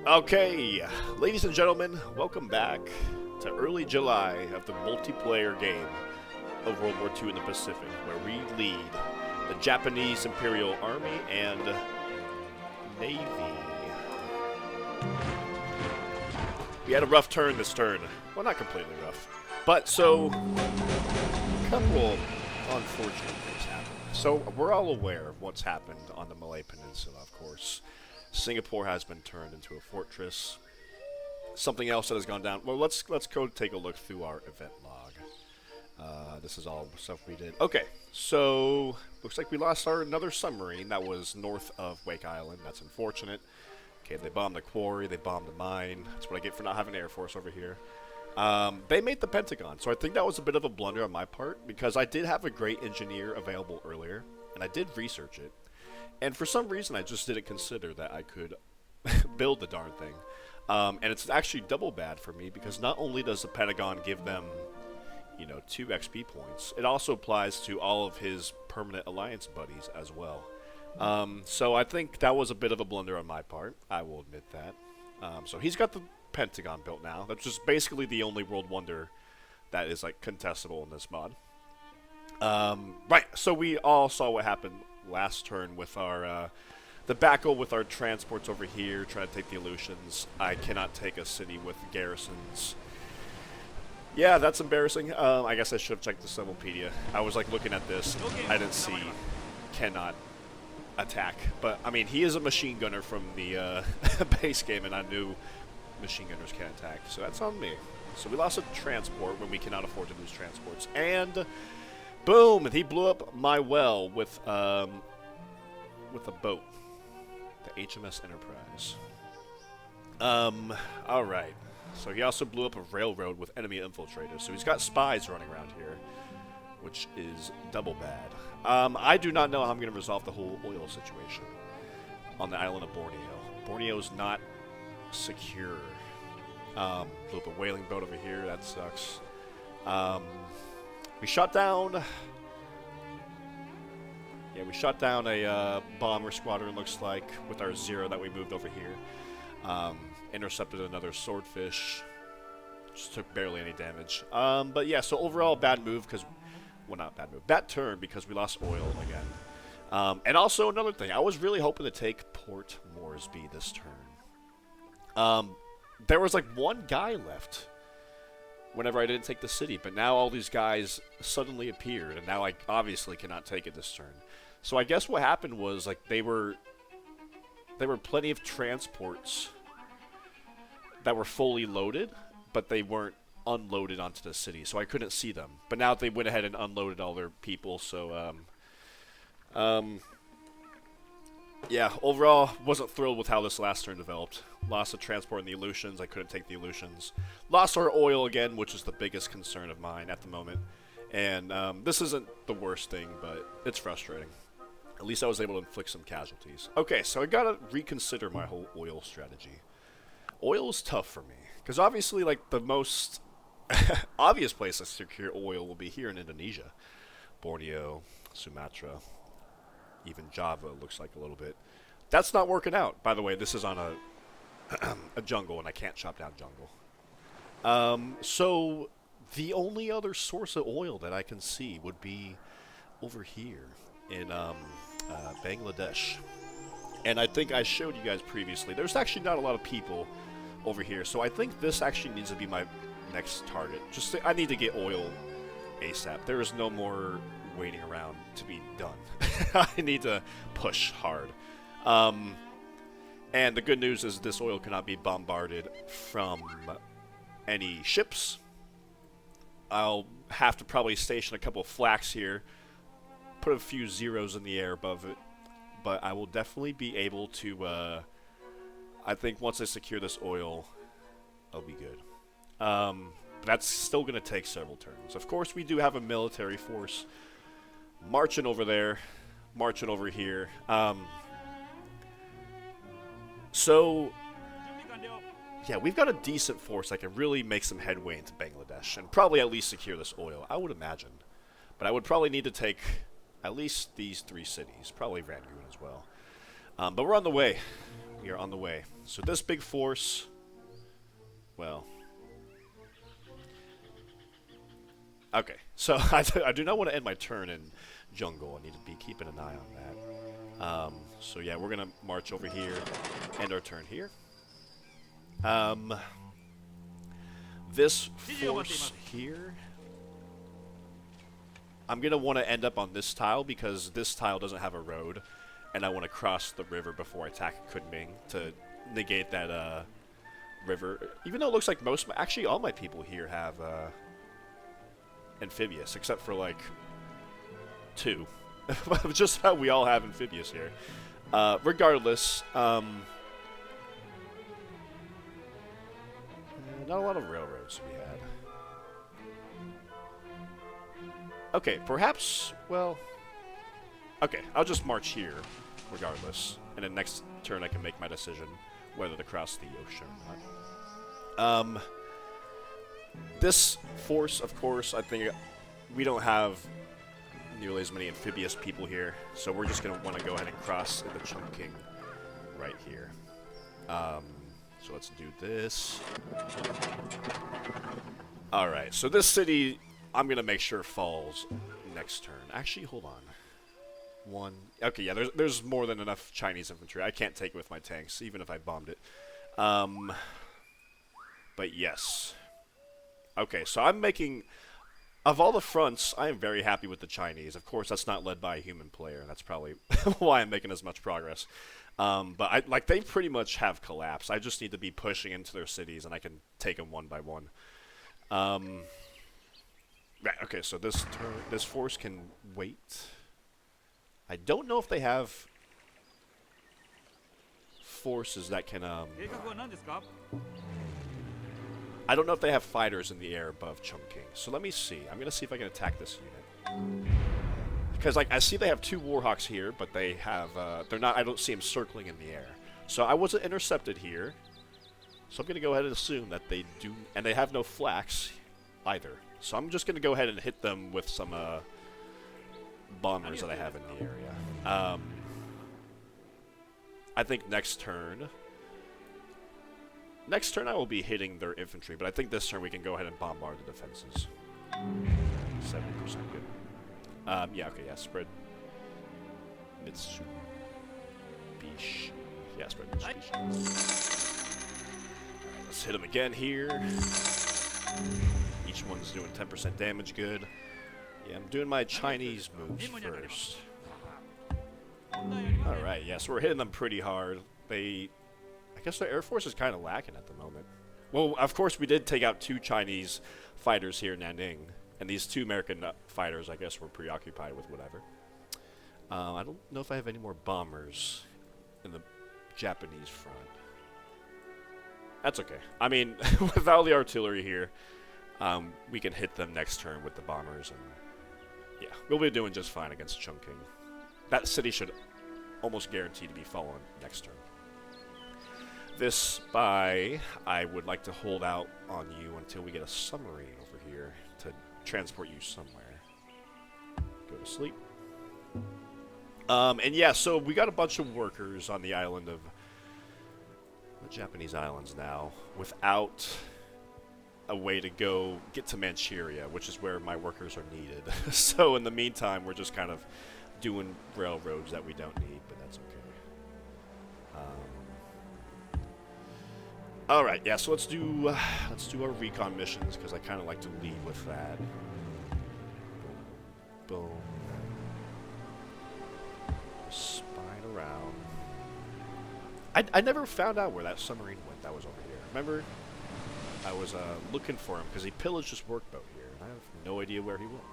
Okay, ladies and gentlemen, welcome back to early July of the multiplayer game of World War II in the Pacific, where we lead the Japanese Imperial Army and Navy. We had a rough turn this turn. Well, not completely rough. But, so, a couple unfortunate things happened. So, we're all aware of what's happened on the Malay Peninsula, of course. Singapore has been turned into a fortress. Something else that has gone down. Well, let's go take a look through our event log. This is all stuff we did. Okay, so looks like we lost another submarine that was north of Wake Island. That's unfortunate. Okay, they bombed the quarry. They bombed the mine. That's what I get for not having Air Force over here. They made the Pentagon, so I think that was a bit of a blunder on my part because I did have a great engineer available earlier, and I did research it. And for some reason, I just didn't consider that I could build the darn thing. And it's actually double bad for me because not only does the Pentagon give them, 2 XP points, it also applies to all of his permanent alliance buddies as well. So I think that was a bit of a blunder on my part. I will admit that. So he's got the Pentagon built now. That's just basically the only world wonder that is contestable in this mod. Right, so we all saw what happened last turn with our the battle with our transports over here, trying to take the Aleutians. I cannot take a city with garrisons. Yeah, that's embarrassing. I guess I should have checked the Civilpedia. I was looking at this. I didn't see cannot attack. But, I mean, he is a machine gunner from the base game, and I knew machine gunners can't attack. So that's on me. So we lost a transport when we cannot afford to lose transports. And boom! He blew up my well with a boat. The HMS Enterprise. Alright. So he also blew up a railroad with enemy infiltrators. So he's got spies running around here, which is double bad. I do not know how I'm going to resolve the whole oil situation on the island of Borneo. Borneo's not secure. Blew up a whaling boat over here. That sucks. We shot down... Yeah, we shot down a bomber squadron, looks like, with our Zero that we moved over here. Intercepted another swordfish. Just took barely any damage. But yeah, so overall, bad move, because... Well, not bad move. Bad turn, because we lost oil again. And also, another thing. I was really hoping to take Port Moresby this turn. There was, one guy left whenever I didn't take the city, but now all these guys suddenly appeared, and now I obviously cannot take it this turn. So I guess what happened was, there were plenty of transports that were fully loaded, but they weren't unloaded onto the city, so I couldn't see them. But now they went ahead and unloaded all their people, so, yeah, overall, wasn't thrilled with how this last turn developed. Lost the transport and the Aleutians. I couldn't take the Aleutians. Lost our oil again, which is the biggest concern of mine at the moment. And this isn't the worst thing, but it's frustrating. At least I was able to inflict some casualties. Okay, so I gotta reconsider my whole oil strategy. Oil is tough for me. Because obviously, the most obvious place to secure oil will be here in Indonesia. Borneo, Sumatra, even Java looks like a little bit. That's not working out. By the way, this is on a jungle, and I can't chop down jungle. So the only other source of oil that I can see would be over here in Bangladesh. And I think I showed you guys previously, there's actually not a lot of people over here, so I think this actually needs to be my next target. I need to get oil ASAP. There is no more waiting around to be done. I need to push hard. And the good news is this oil cannot be bombarded from any ships. I'll have to probably station a couple of flags here, put a few zeros in the air above it, but I will definitely be able to, I think once I secure this oil, I'll be good. But that's still going to take several turns. Of course, we do have a military force marching over there, marching over here. So, yeah, we've got a decent force that can really make some headway into Bangladesh and probably at least secure this oil, I would imagine. But I would probably need to take at least these 3 cities, probably Rangoon as well. But we're on the way. We are on the way. So this big force, well, okay. So I do not want to end my turn in jungle. I need to be keeping an eye on that. So yeah, we're gonna march over here, end our turn here. This force here, I'm gonna want to end up on this tile because this tile doesn't have a road, and I want to cross the river before I attack Kunming to negate that river. Even though it looks like actually all my people here have amphibious, except for like 2. Just how we all have amphibious here. Regardless, not a lot of railroads we had. Okay, perhaps, well, okay, I'll just march here, regardless. And then next turn I can make my decision whether to cross the ocean or not. This force, of course, I think we don't have nearly as many amphibious people here, so we're just going to want to go ahead and cross into Chungking right here. So let's do this. Alright, so this city, I'm going to make sure falls next turn. Actually, hold on. 1. Okay, yeah, there's more than enough Chinese infantry. I can't take it with my tanks, even if I bombed it. But yes. Okay, so I'm making... Of all the fronts, I am very happy with the Chinese. Of course, that's not led by a human player. That's probably why I'm making as much progress. But they pretty much have collapsed. I just need to be pushing into their cities, and I can take them one by one. Right, okay, so this force can wait. I don't know if they have forces that can, I don't know if they have fighters in the air above Chungking. So let me see. I'm going to see if I can attack this unit. Because, like, I see they have 2 Warhawks here, but they have, they're not, I don't see them circling in the air. So I wasn't intercepted here. So I'm going to go ahead and assume that they do, and they have no flaks either. So I'm just going to go ahead and hit them with some, bombers that I have in the area. I think next turn I will be hitting their infantry, but I think this turn we can go ahead and bombard the defenses. 70% good. Yeah, okay, yeah, spread Mitsubishi. Yeah, spread Mitsubishi. Alright, let's hit them again here. Each one's doing 10% damage, good. Yeah, I'm doing my Chinese moves first. Alright, yeah, so we're hitting them pretty hard. I guess the Air Force is kind of lacking at the moment. Well, of course, we did take out 2 Chinese fighters here in Nanking. And these 2 American fighters, I guess, were preoccupied with whatever. I don't know if I have any more bombers in the Japanese front. That's okay. I mean, without the artillery here, we can hit them next turn with the bombers. And yeah, we'll be doing just fine against Chungking. That city should almost guarantee to be fallen next turn. This I would like to hold out on you until we get a submarine over here to transport you somewhere. Go to sleep. And yeah, so we got a bunch of workers on the island of the Japanese islands now without a way to go get to Manchuria, which is where my workers are needed. So in the meantime, we're just kind of doing railroads that we don't need, but that's okay. All right, yeah. So let's do our recon missions because I kind of like to lead with that. Boom. Spine around. I never found out where that submarine went. That was over here. Remember, I was looking for him because he pillaged this workboat here, and I have no idea where he went.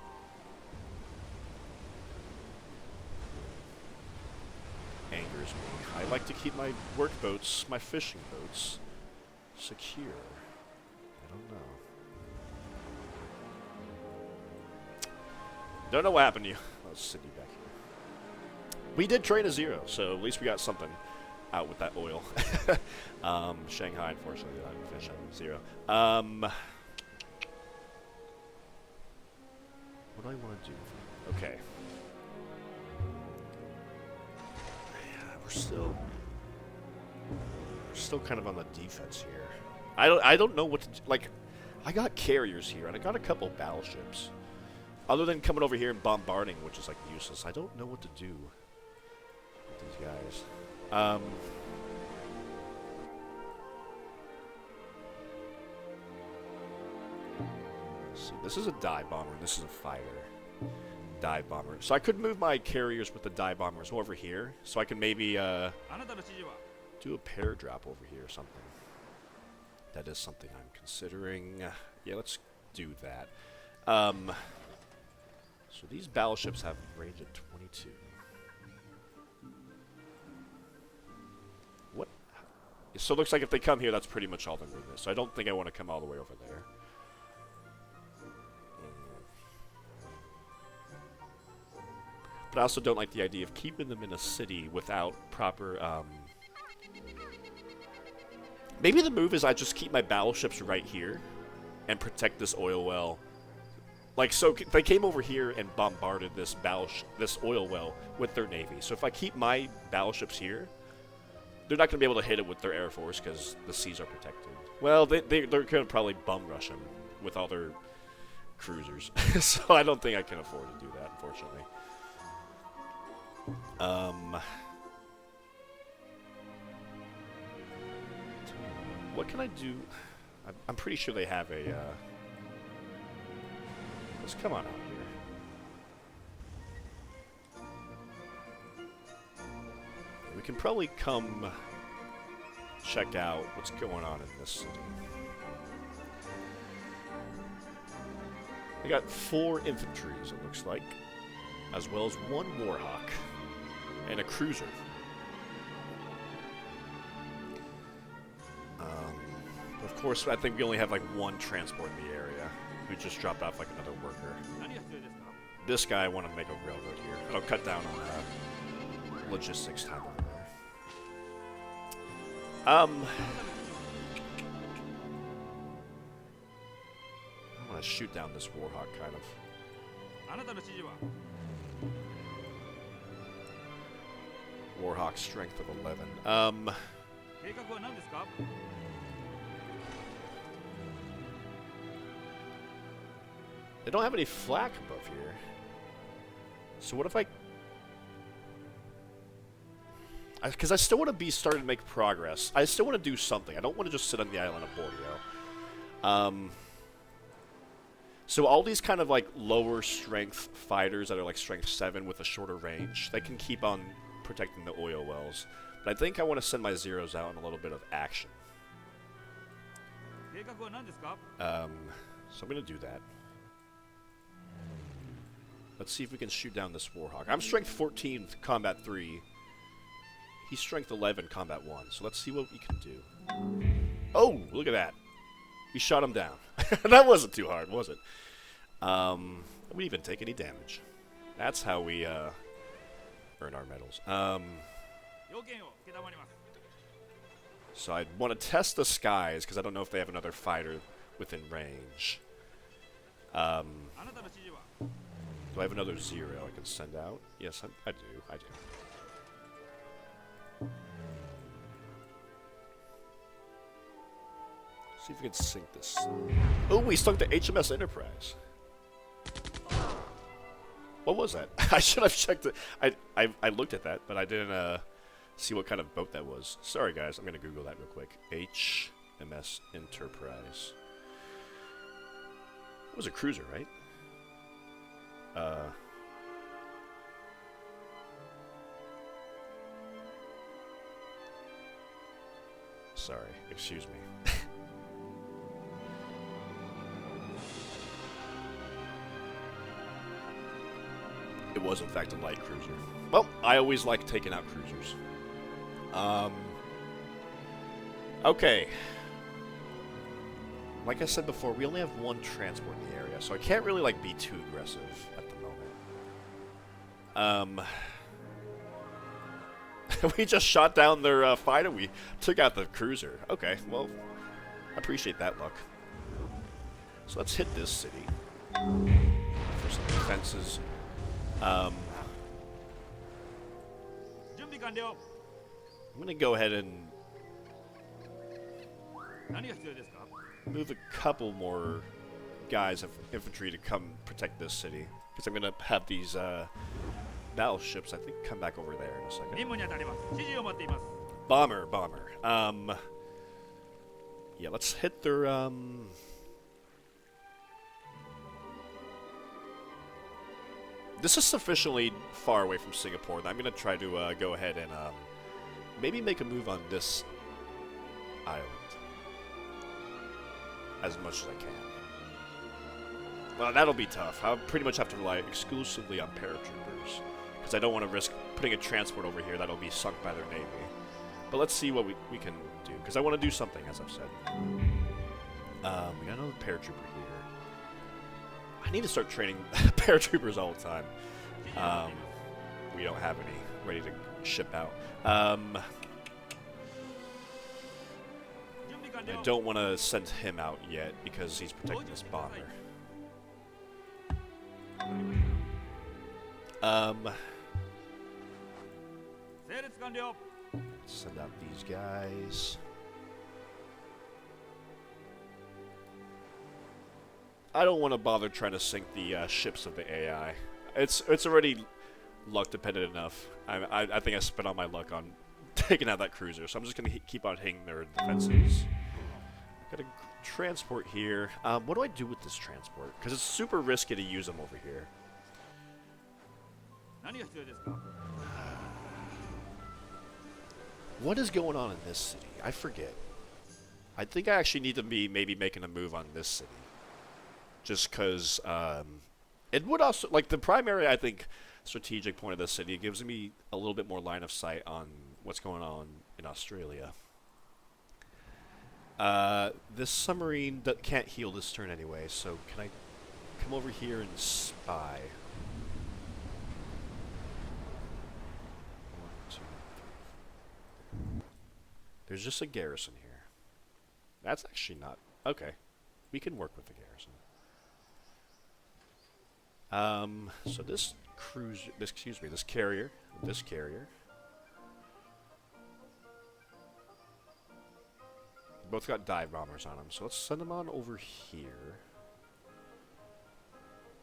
Angers me. I like to keep my workboats, my fishing boats, secure. I don't know. Don't know what happened to you. Let's sit you back here. We did train a 0, so at least we got something out with that oil. Shanghai, unfortunately, I didn't finish on 0. What do I want to do? Okay. Yeah, we're still still kind of on the defense here. I don't know what to do. Like, I got carriers here, and I got a couple battleships. Other than coming over here and bombarding, which is, like, useless. I don't know what to do with these guys. Let's see, this is a dive bomber, and this is a fighter. Dive bomber. So I could move my carriers with the dive bombers over here, so I can maybe do a pair drop over here or something. That is something I'm considering. Yeah, let's do that. So these battleships have range at 22. What? So it looks like if they come here, that's pretty much all their movement. So I don't think I want to come all the way over there. But I also don't like the idea of keeping them in a city without proper, Maybe the move is I just keep my battleships right here and protect this oil well. Like, so they came over here and bombarded this oil well with their navy. So if I keep my battleships here, they're not going to be able to hit it with their air force because the seas are protected. Well, they're going to probably bum rush them with all their cruisers. So I don't think I can afford to do that, unfortunately. What can I do? I'm pretty sure they have a, let's come on out here. We can probably come check out what's going on in this city. We got 4 infantries, it looks like, as well as 1 Warhawk and a cruiser. Of course, I think we only have like 1 transport in the area. We just dropped off like another worker. This guy I want to make a railroad here. It'll cut down on logistics time over there. I want to shoot down this Warhawk, kind of. Warhawk strength of 11. They don't have any flak above here. So what if because I still want to be starting to make progress. I still want to do something. I don't want to just sit on the island of Borneo. So all these kind of like lower strength fighters that are like strength 7 with a shorter range, they can keep on protecting the oil wells. But I think I want to send my zeros out in a little bit of action. So I'm going to do that. Let's see if we can shoot down this Warhawk. I'm strength 14 with combat 3. He's strength 11, combat 1. So let's see what we can do. Oh, look at that. We shot him down. That wasn't too hard, was it? We didn't even take any damage. That's how we earn our medals. So I want to test the skies, because I don't know if they have another fighter within range. Do I have another 0 I can send out? Yes, I do. See if we can sink this. Oh, we sunk the HMS Enterprise. What was that? I should have checked it. I looked at that, but I didn't see what kind of boat that was. Sorry, guys. I'm going to Google that real quick. HMS Enterprise. It was a cruiser, right? Sorry, excuse me. It was in fact a light cruiser. Well, I always like taking out cruisers. Okay. Like I said before, we only have 1 transport in the area, so I can't really like be too aggressive at the moment. We just shot down their fighter. We took out the cruiser. Okay, well, I appreciate that luck. So let's hit this city for some defenses. I'm going to go ahead and move a couple more guys of infantry to come protect this city. Because I'm going to have these battleships, I think, come back over there in a second. Bomber. Yeah, let's hit their, This is sufficiently far away from Singapore that I'm going to try to go ahead and maybe make a move on this island. As much as I can. Well, that'll be tough. I'll pretty much have to rely exclusively on paratroopers. Because I don't want to risk putting a transport over here that'll be sunk by their navy. But let's see what we can do. Because I want to do something, as I've said. We got another paratrooper here. I need to start training paratroopers all the time. We don't have any ready to ship out. I don't want to send him out yet because he's protecting this bomber. Send out these guys. I don't want to bother trying to sink the ships of the AI. It's already luck dependent enough. I think I spent all my luck on taking out that cruiser, so I'm just gonna keep on hitting their defenses. Got a transport here. What do I do with this transport? Because it's super risky to use them over here. What is going on in this city? I forget. I think I actually need to be maybe making a move on this city. Just because it would also, like, the primary, I think, strategic point of this city, it gives me a little bit more line of sight on what's going on in Australia. This submarine can't heal this turn anyway, so can I come over here and spy? 1, 2, 3. There's just a garrison here. That's actually not... Okay. We can work with the garrison. So this cruiser... this carrier. Both got dive bombers on them, so let's send them on over here.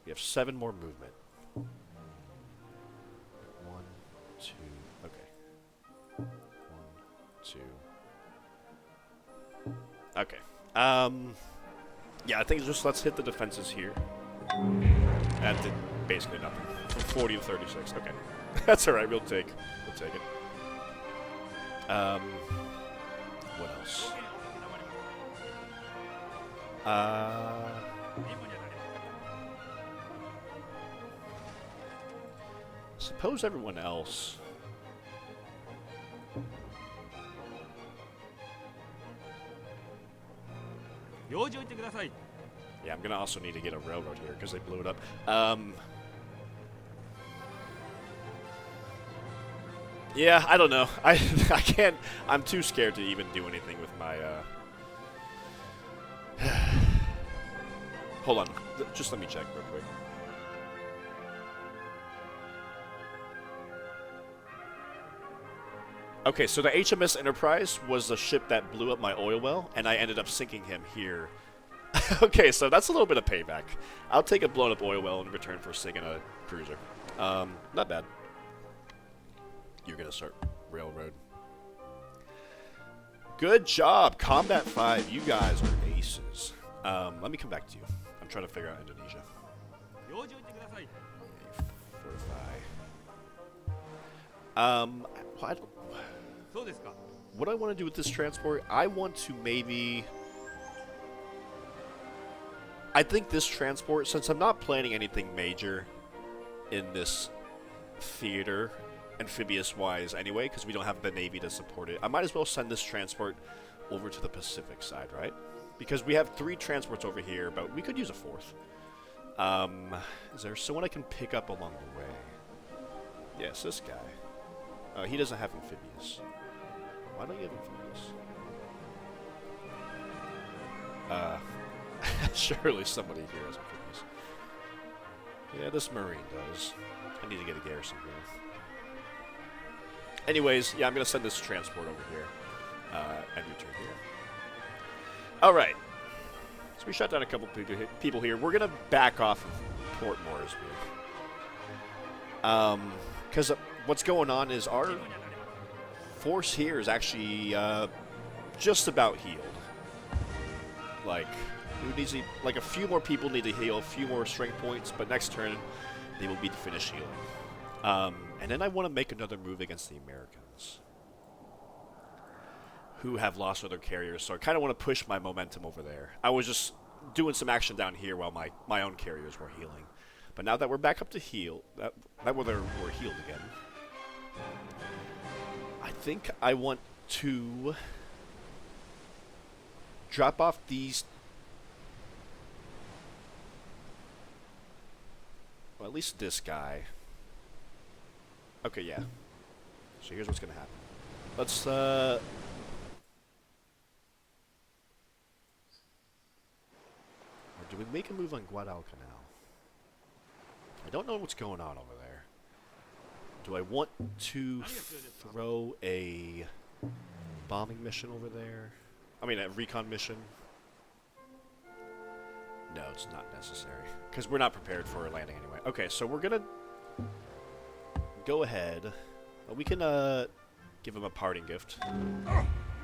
We have 7 more movement. 1, 2, okay. 1, 2. Okay. Yeah, I think just let's hit the defenses here. That did basically nothing. From 40 to 36. Okay. That's alright, we'll take it. What else? Suppose everyone else. Yeah, I'm gonna also need to get a railroad here because they blew it up. Yeah, I don't know. I can't. I'm too scared to even do anything with my. Hold on. Just let me check real quick. Okay, so the HMS Enterprise was the ship that blew up my oil well, and I ended up sinking him here. Okay, so that's a little bit of payback. I'll take a blown up oil well in return for sinking a cruiser. Not bad. You're gonna start railroad. Good job, Combat 5. You guys are aces. Let me come back to you. I'm trying to figure out Indonesia. Fortify. What I want to do with this transport, I want to maybe... I think this transport, since I'm not planning anything major in this theater, amphibious-wise anyway, because we don't have the Navy to support it, I might as well send this transport over to the Pacific side, right? Because we have 3 transports over here, but we could use a 4th. Is there someone I can pick up along the way? Yes, this guy. He doesn't have amphibious. Why don't you have amphibious? Surely somebody here has amphibious. Yeah, this Marine does. I need to get a garrison here. Anyways, yeah, I'm going to send this transport over here and return here. Alright. So we shot down a couple people here. We're going to back off of Port Moresby. Because what's going on is our force here is actually just about healed. Like, a few more people need to heal, a few more strength points, but next turn they will be finished healing. And then I want to make another move against the Americans, who have lost other carriers, so I kind of want to push my momentum over there. I was just doing some action down here while my own carriers were healing. But now that we're back up to heal, that we're healed again, I think I want to drop off these. Well, at least this guy. Okay, yeah. So here's what's gonna happen. Let's or do we make a move on Guadalcanal? I don't know what's going on over there. Do I want to throw a bombing mission over there? I mean, a recon mission? No, it's not necessary. Because we're not prepared for a landing anyway. Okay, so we're going to go ahead. We can give them a parting gift.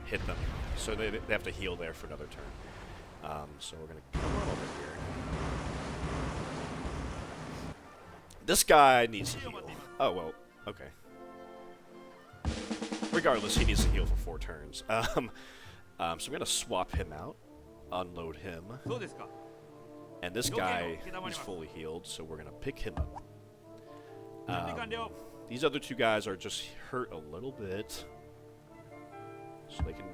Hit them. So they have to heal there for another turn. So we're going to come on over here. This guy needs to heal. Oh, well, okay. Regardless, he needs to heal for 4 turns. So I'm going to swap him out, unload him. And this guy, he's fully healed, so we're going to pick him up. These other 2 guys are just hurt a little bit, so they can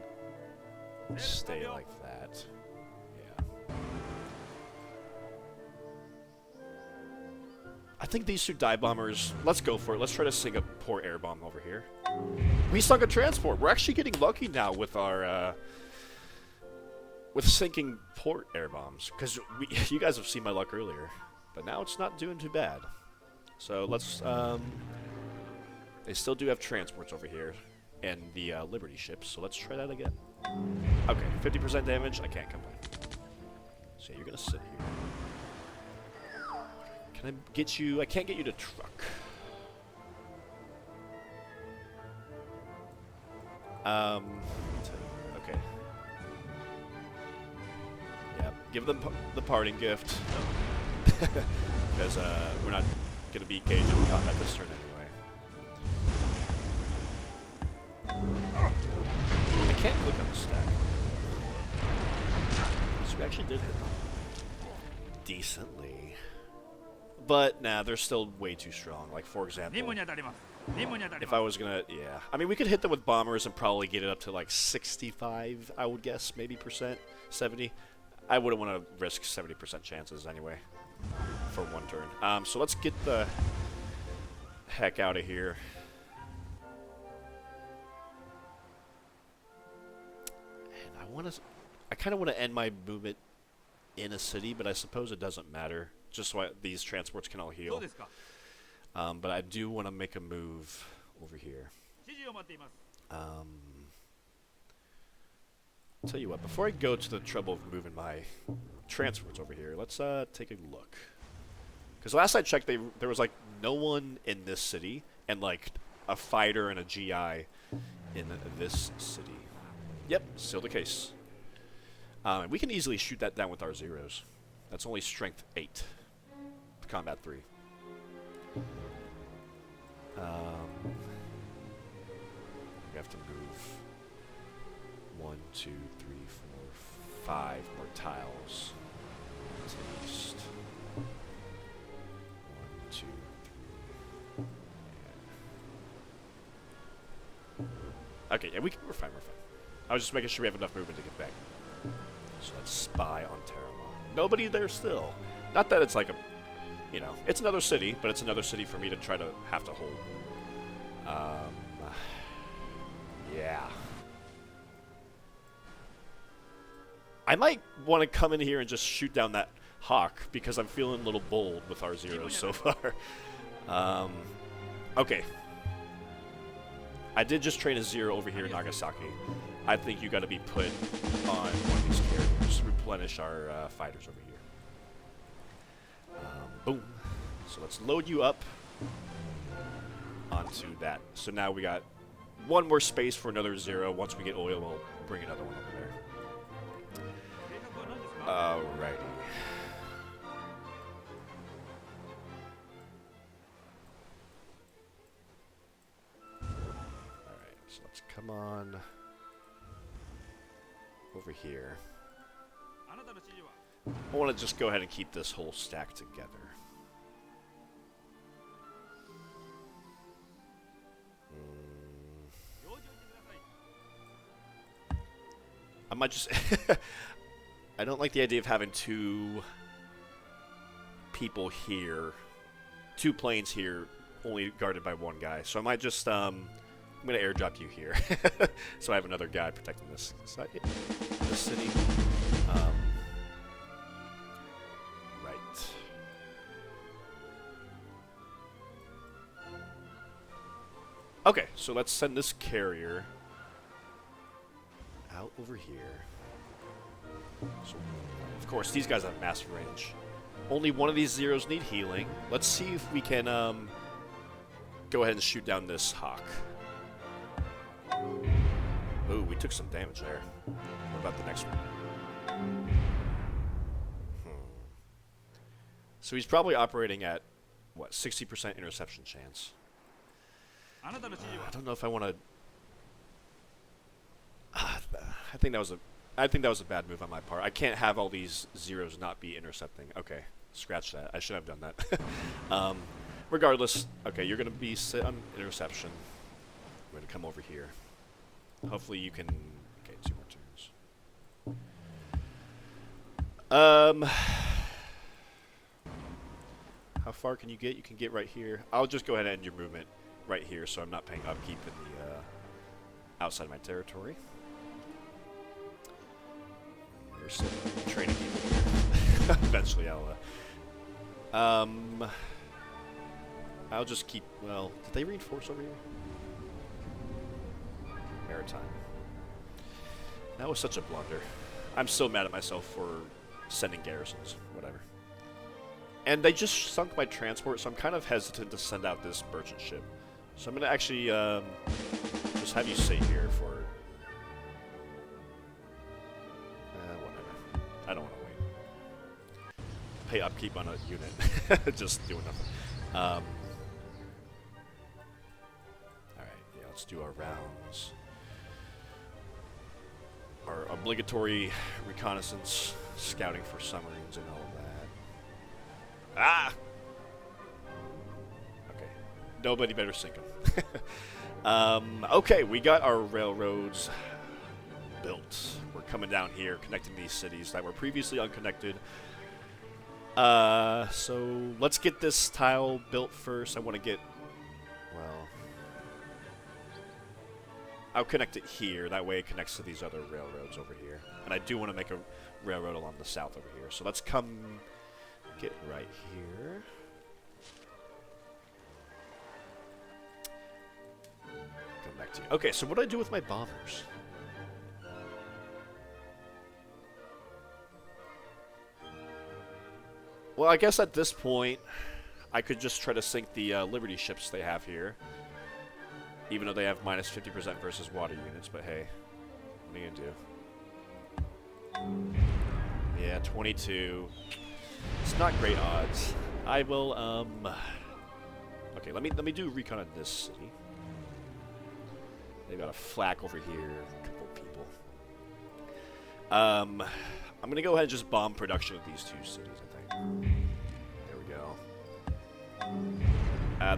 stay like that. Yeah. I think these 2 dive bombers, let's go for it. Let's try to sink a port air bomb over here. We sunk a transport. We're actually getting lucky now with our, with sinking port air bombs. Because you guys have seen my luck earlier. But now it's not doing too bad. So let's, they still do have transports over here. And the Liberty ships. So let's try that again. Okay, 50% damage. I can't complain. So you're going to sit here. Can I get you? I can't get you to truck. Okay. Yeah, give them the parting gift. Because we're not going to be engaged in combat this turn anyway. I can't click on the stack. So we actually did hit them decently. But, nah, they're still way too strong. Like, for example, if I was gonna, yeah. I mean, we could hit them with bombers and probably get it up to, like, 65, I would guess, maybe percent, 70. I wouldn't want to risk 70% chances anyway for 1 turn. So let's get the heck out of here. And I kind of want to end my movement in a city, but I suppose it doesn't matter. Just so these transports can all heal. But I do want to make a move over here. Tell you what, before I go to the trouble of moving my transports over here, let's take a look. Because last I checked, there was like no one in this city, and like a fighter and a GI in this city. Yep, still the case. We can easily shoot that down with our zeros. That's only strength 8. Combat 3. We have to move 1, 2, 3, 4, 5 more tiles. At least. 1, 2, 3. Yeah. Okay, yeah, we're fine, we're fine. I was just making sure we have enough movement to get back. So let's spy on Terramon. Nobody there still. Not that it's like a, you know, it's another city, but it's another city for me to try to have to hold. Yeah. I might want to come in here and just shoot down that hawk, because I'm feeling a little bold with our zeros so far. Okay. I did just train a 0 over here in Nagasaki. I think you got to be put on one of these carriers. replenish our fighters over here. Boom. So let's load you up onto that. So now we got one more space for another 0. Once we get oil, we'll bring another one over there. Alrighty. Alright, so let's come on over here. I want to just go ahead and keep this whole stack together. I might just... I don't like the idea of having 2 people here. 2 planes here, only guarded by 1 guy. So I might just... I'm going to airdrop you here. So I have another guy protecting this city. Right. Okay, so let's send this carrier out over here. So, of course, these guys have massive range. Only one of these zeros need healing. Let's see if we can go ahead and shoot down this hawk. Ooh, we took some damage there. What about the next one? So he's probably operating at, what, 60% interception chance. I don't know if I want to... I think that was a bad move on my part. I can't have all these zeros not be intercepting. Okay, scratch that. I should have done that. Regardless, okay, you're going to be sit on interception. I'm going to come over here. Hopefully you can... Okay, 2 more turns. How far can you get? You can get right here. I'll just go ahead and end your movement right here so I'm not paying upkeep in the outside of my territory. You're still training people. Eventually I'll just keep... Well, did they reinforce over here? Maritime. That was such a blunder. I'm so mad at myself for sending garrisons. Whatever. And they just sunk my transport, so I'm kind of hesitant to send out this merchant ship. So I'm going to actually just have you sit here for... whatever. I don't want to wait. Pay upkeep on a unit. Just doing nothing. Alright, yeah, let's do our rounds. Our obligatory reconnaissance, scouting for submarines and all of that. Ah! Okay. Nobody better sink them. Okay, we got our railroads built. We're coming down here, connecting these cities that were previously unconnected. So let's get this tile built first. I want to get... Well... I'll connect it here. That way it connects to these other railroads over here. And I do want to make a railroad along the south over here. So let's come get right here. Come back to you. Okay, so what do I do with my bombers? Well, I guess at this point, I could just try to sink the Liberty ships they have here. Even though they have minus 50% versus water units, but hey, what are you gonna do? Yeah, 22. It's not great odds. I will, okay, let me do recon on this city. They've got a flak over here, a couple people. I'm gonna go ahead and just bomb production of these 2 cities, I think. There we go.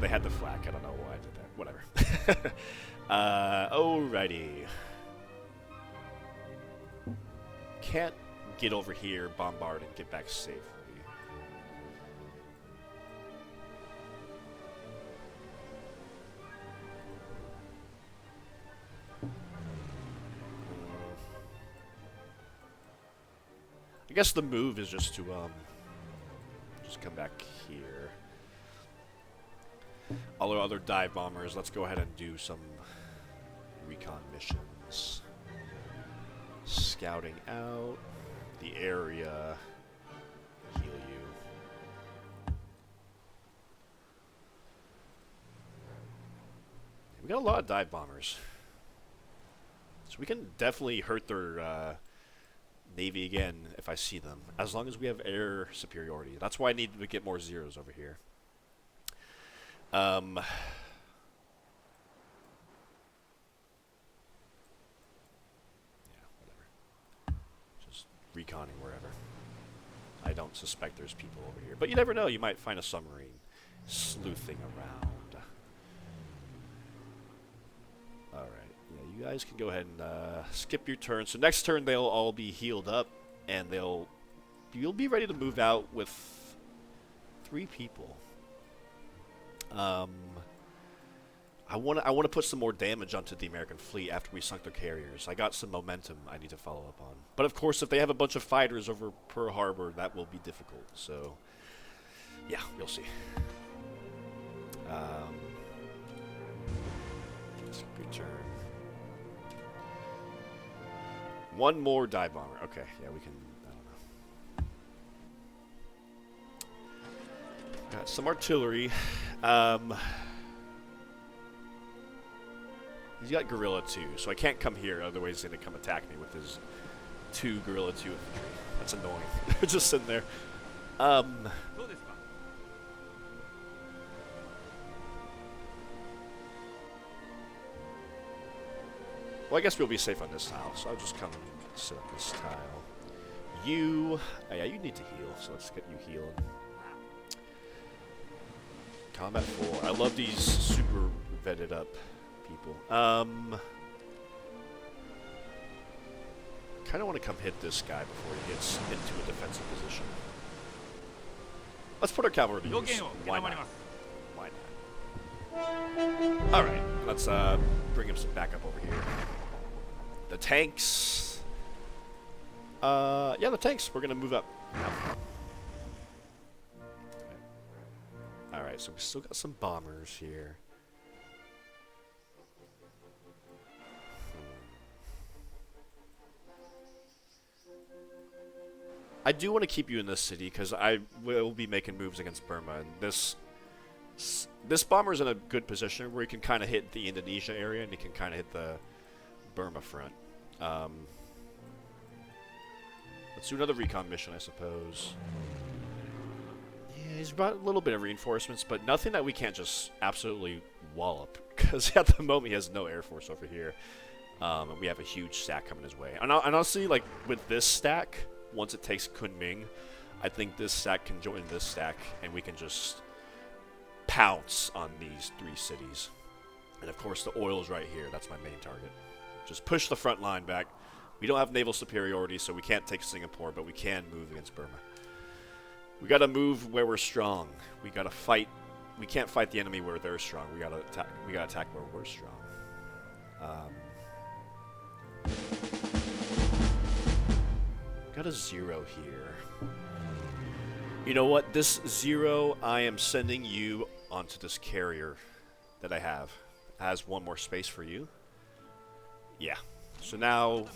They had the flak, I don't know why I did that. Whatever. Alrighty. Can't get over here, bombard, and get back safely. I guess the move is just to just come back here. All our other dive bombers, let's go ahead and do some recon missions. Scouting out. the area. Heal you. We got a lot of dive bombers. So we can definitely hurt their navy again if I see them, as long as we have air superiority. That's why I need to get more zeros over here. Yeah, whatever. Just reconning wherever. I don't suspect there's people over here, but you never know. You might find a submarine sleuthing around. Alright, yeah, you guys can go ahead and skip your turn. So next turn they'll all be healed up, and you'll be ready to move out with 3 people. I want to put some more damage onto the American fleet after we sunk their carriers. I got some momentum I need to follow up on. But of course, if they have a bunch of fighters over Pearl Harbor, that will be difficult. So, yeah, you'll see. It's a good turn. 1 more dive bomber. Okay, yeah, we can. I don't know. Got some artillery. He's got Guerrilla 2, so I can't come here, otherwise he's going to come attack me with his 2 Guerrilla 2 infantry. That's annoying. They're just sitting there. Well, I guess we'll be safe on this tile, so I'll just come and sit on this tile. You... Oh yeah, you need to heal, so let's get you healed. Combat 4. I love these super vetted up people. Kind of want to come hit this guy before he gets into a defensive position. Let's put our cavalry to use. Why not? Why not? Alright, let's bring him some backup over here. The tanks. Yeah, the tanks. We're going to move up. Alright, so we still got some bombers here. I do want to keep you in this city because I will be making moves against Burma, and this bomber's in a good position where he can kind of hit the Indonesia area and he can kind of hit the Burma front. Let's do another recon mission, I suppose. Yeah, he's brought a little bit of reinforcements, but nothing that we can't just absolutely wallop, because at the moment he has no air force over here, and we have a huge stack coming his way. And honestly, like with this stack, once it takes Kunming, I think this stack can join this stack, and we can just pounce on these 3 cities. And of course, the oil is right here. That's my main target. Just push the front line back. We don't have naval superiority, so we can't take Singapore, but we can move against Burma. We gotta move where we're strong. We gotta fight. We can't fight the enemy where they're strong. We gotta attack. We gotta attack where we're strong. Got a 0 here. You know what? This 0, I am sending you onto this carrier that I have. It has 1 more space for you. Yeah. So now...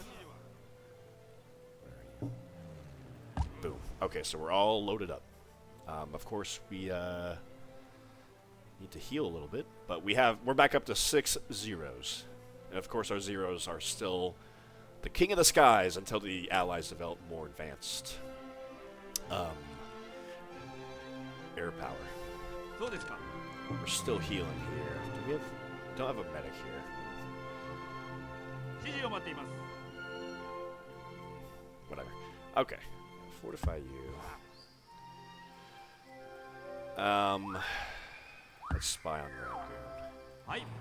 Where are you? Boom. Okay, so we're all loaded up. Of course, we need to heal a little bit, but we're back up to 6 zeros. And of course, our zeros are still the king of the skies until the allies develop more advanced air power. We're still healing here. Don't have a medic here. Whatever. Okay. Fortify you. Let's spy on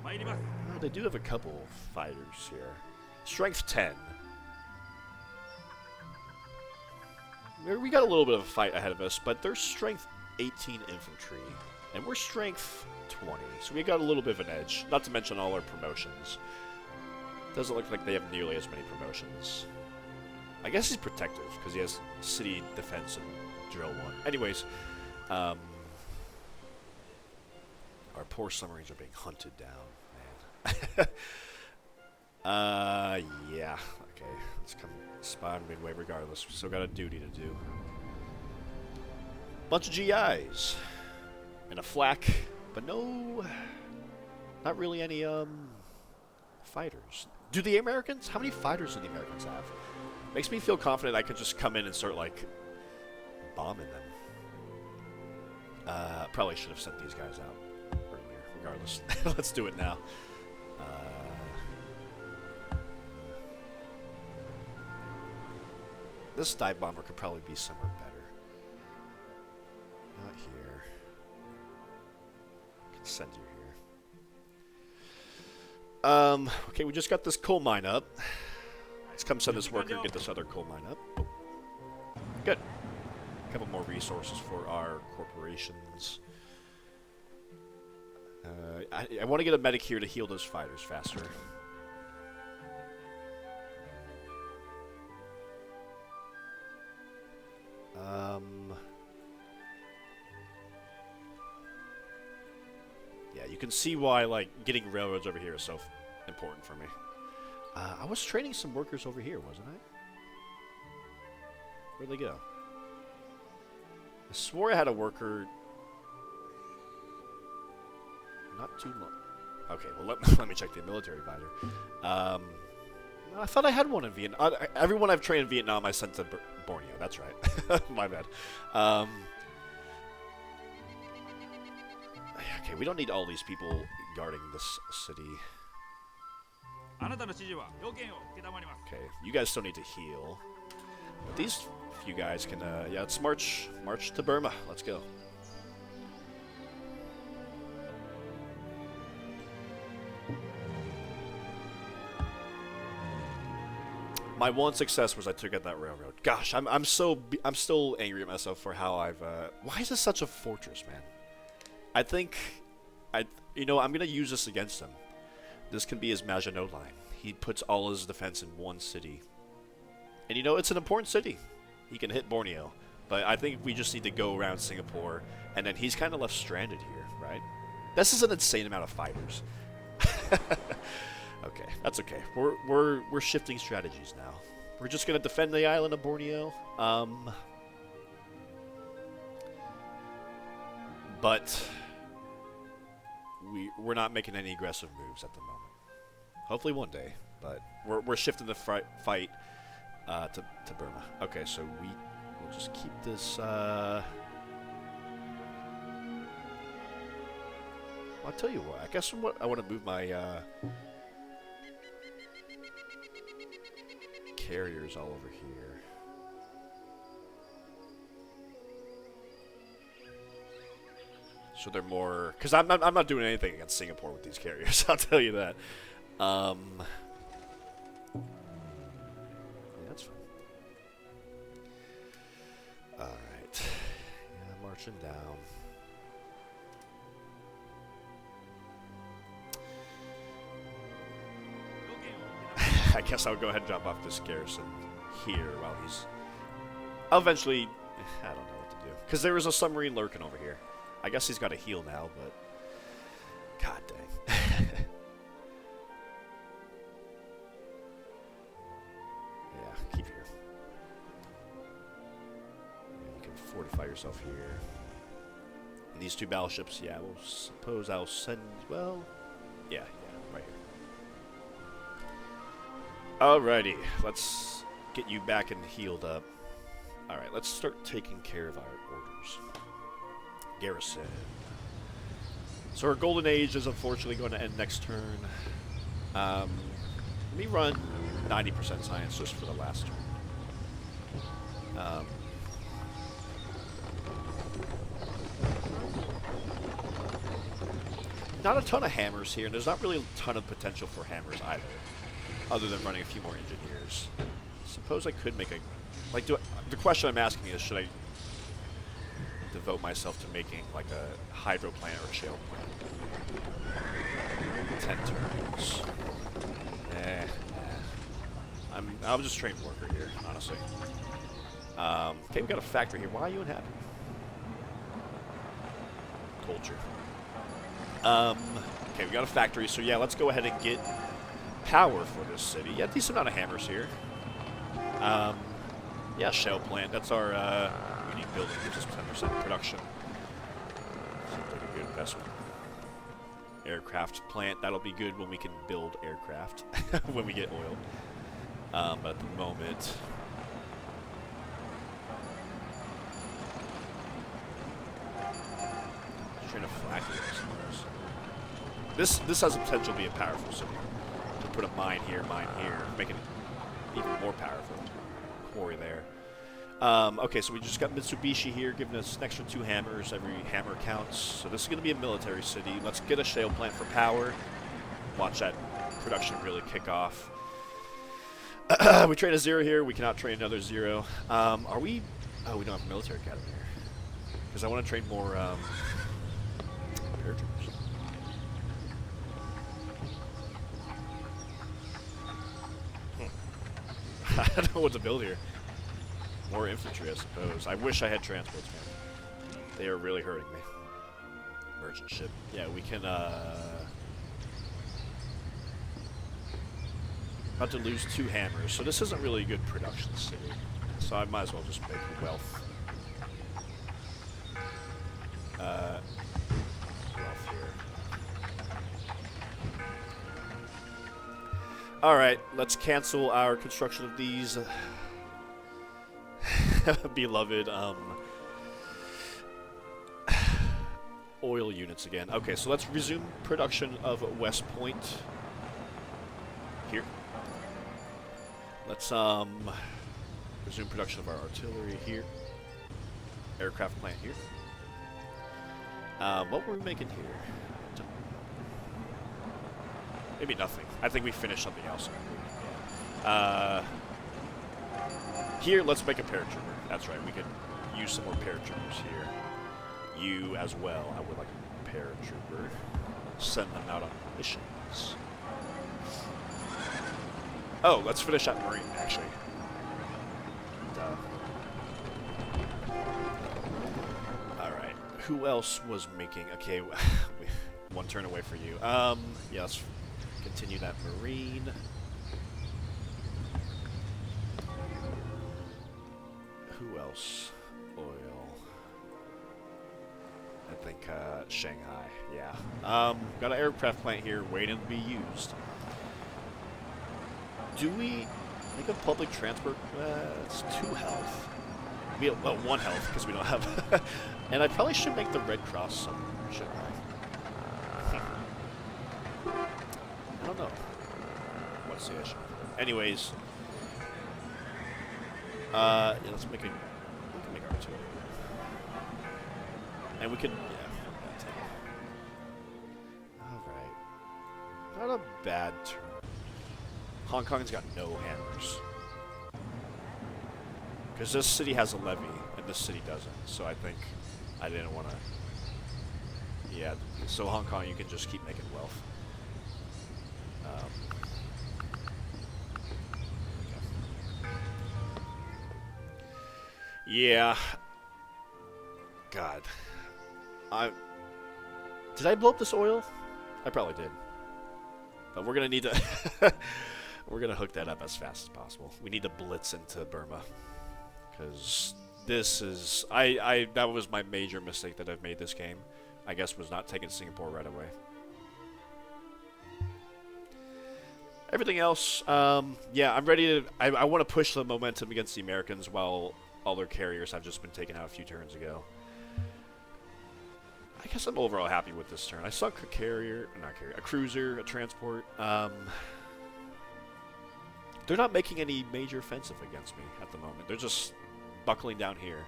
Rangoon. Oh, they do have a couple fighters here. Strength 10. We got a little bit of a fight ahead of us, but they're strength 18 infantry, and we're strength 20, so we got a little bit of an edge, not to mention all our promotions. Doesn't look like they have nearly as many promotions. I guess he's protective, because he has city defense and drill 1. Anyways, our poor submarines are being hunted down, man. Yeah. Okay, okay. Let's come spy on Midway regardless. We still got a duty to do. Bunch of GIs. And a flak. But no... Not really any, fighters. Do the Americans? How many fighters do the Americans have? Makes me feel confident I could just come in and start, like, bombing them. Probably should have sent these guys out earlier, regardless. Let's do it now. This dive bomber could probably be somewhere better. Not here. Can send you here. Okay, we just got this coal mine up. Let's come send this worker and get this other coal mine up. Oh. Good. A couple more resources for our corporations. I want to get a medic here to heal those fighters faster. Yeah, you can see why, like, getting railroads over here is so important for me. I was training some workers over here, wasn't I? Where'd they go? I swore I had a worker not too long. Okay, well, let me check the military advisor. I thought I had one in Vietnam. Everyone I've trained in Vietnam I sent to Borneo. That's right. My bad. Okay, we don't need all these people guarding this city. Okay, you guys still need to heal. But these few guys can, yeah, let's march to Burma. Let's go. My one success was I took out that railroad. Gosh, I'm still angry at myself for how I've. Why is this such a fortress, man? I think, you know, I'm gonna use this against him. This can be his Maginot Line. He puts all his defense in one city, and you know it's an important city. He can hit Borneo, but I think we just need to go around Singapore, and then he's kind of left stranded here, right? This is an insane amount of fighters. Okay, that's okay. We're shifting strategies now. We're just gonna defend the island of Borneo. But we're not making any aggressive moves at the moment. Hopefully one day, but we're shifting the fight to Burma. Okay, so we'll just keep this. Well, I'll tell you what. I guess I want to move my carriers all over here. So they're more, because I'm not doing anything against Singapore with these carriers. I'll tell you that. Yeah, that's fine. All right, yeah, marching down. I guess I'll go ahead and drop off this garrison here while he's. I'll eventually. I don't know what to do because there was a submarine lurking over here. I guess he's got to heal now, but god dang. Yeah, keep here. Yeah, you can fortify yourself here. And these two battleships, yeah, we'll suppose I'll send. Well, yeah, right here. Alrighty, let's get you back and healed up. Alright, let's start taking care of our orders. Garrison. So our golden age is unfortunately going to end next turn. Let me run 90% science just for the last turn. Not a ton of hammers here, and there's not really a ton of potential for hammers either. Other than running a few more engineers. Suppose I could make a... Like, the question I'm asking is, should I devote myself to making, like, a hydro plant or a shale plant? 10 turns. I'll just train worker here, honestly. Okay, we got a factory here. Why are you unhappy? Culture. Okay, we got a factory, so yeah, let's go ahead and get power for this city. Yeah, decent amount of hammers here. Yeah, shell plant. That's our unique building. Gives us 10% production. Seems like a good investment. Aircraft plant. That'll be good when we can build aircraft. When we get oil. But at the moment... Trying to flag this has the potential to be a powerful city. To put a mine here, make it even more powerful. Quarry there. Okay, so we just got Mitsubishi here, giving us an extra 2 hammers. Every hammer counts. So this is going to be a military city. Let's get a shale plant for power. Watch that production really kick off. We train a 0 here. We cannot train another 0. Are we... Oh, we don't have a military academy here. Because I want to train more... paratroopers. I don't know what to build here. More infantry, I suppose. I wish I had transports, man. They are really hurting me. Merchant ship. Yeah, we can, about to lose 2 hammers, so this isn't really a good production city. So I might as well just make wealth. Wealth here. Alright, let's cancel our construction of these beloved oil units again. Okay, so let's resume production of West Point here. Let's resume production of our artillery here. Aircraft plant here. What were we making here? Maybe nothing. I think we finished something else. Yeah. Here, let's make a paratrooper. That's right. We could use some more paratroopers here. You as well. I would like a paratrooper. Send them out on missions. Oh, let's finish that Marine, actually. Alright. Who else was making... Okay, one turn away for you. Yeah, let's continue that Marine. Who else? Oil. I think, Shanghai. Yeah. Got an aircraft plant here waiting to be used. Do we make a public transport? It's 2 health. We have, well, 1 health because we don't have... And I probably should make the Red Cross somewhere, shouldn't I? I don't know. What's the issue? Anyways. Yeah, let's make a... We can make artillery. And we can... Yeah. Alright. Not a bad turn. Hong Kong's got no hammers. Because this city has a levy, and this city doesn't. So I think I didn't want to... Yeah, so Hong Kong, you can just keep making wealth. Yeah. God. Did I blow up this oil? I probably did. But we're going to need to... We're going to hook that up as fast as possible. We need to blitz into Burma. Because this is... that was my major mistake that I've made this game. I guess was not taking Singapore right away. Everything else, yeah, I'm ready to... I want to push the momentum against the Americans while all their carriers have just been taken out a few turns ago. I guess I'm overall happy with this turn. I sunk a carrier... Not carrier. A cruiser, a transport. They're not making any major offensive against me at the moment. They're just buckling down here.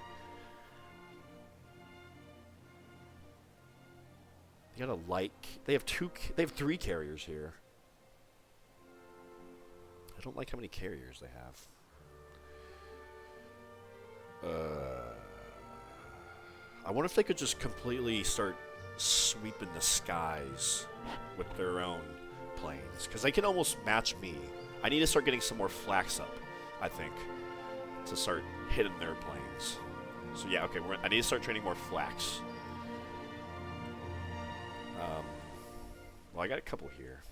They got a light... They have 3 carriers here. I don't like how many carriers they have. I wonder if they could just completely start sweeping the skies with their own planes. Because they can almost match me. I need to start getting some more flax up, I think, to start hitting their planes. So yeah, okay, I need to start training more flax. Well, I got a couple here.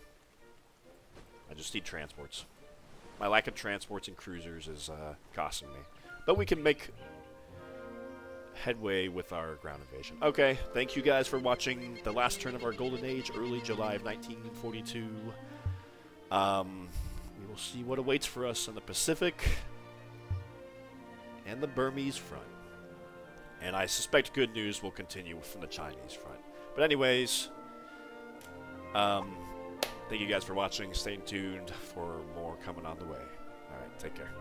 I just need transports. My lack of transports and cruisers is costing me. But we can make headway with our ground invasion. Okay, thank you guys for watching the last turn of our Golden Age, early July of 1942. We will see what awaits for us on the Pacific and the Burmese front. And I suspect good news will continue from the Chinese front. But anyways, thank you guys for watching. Stay tuned for more coming on the way. Alright, take care.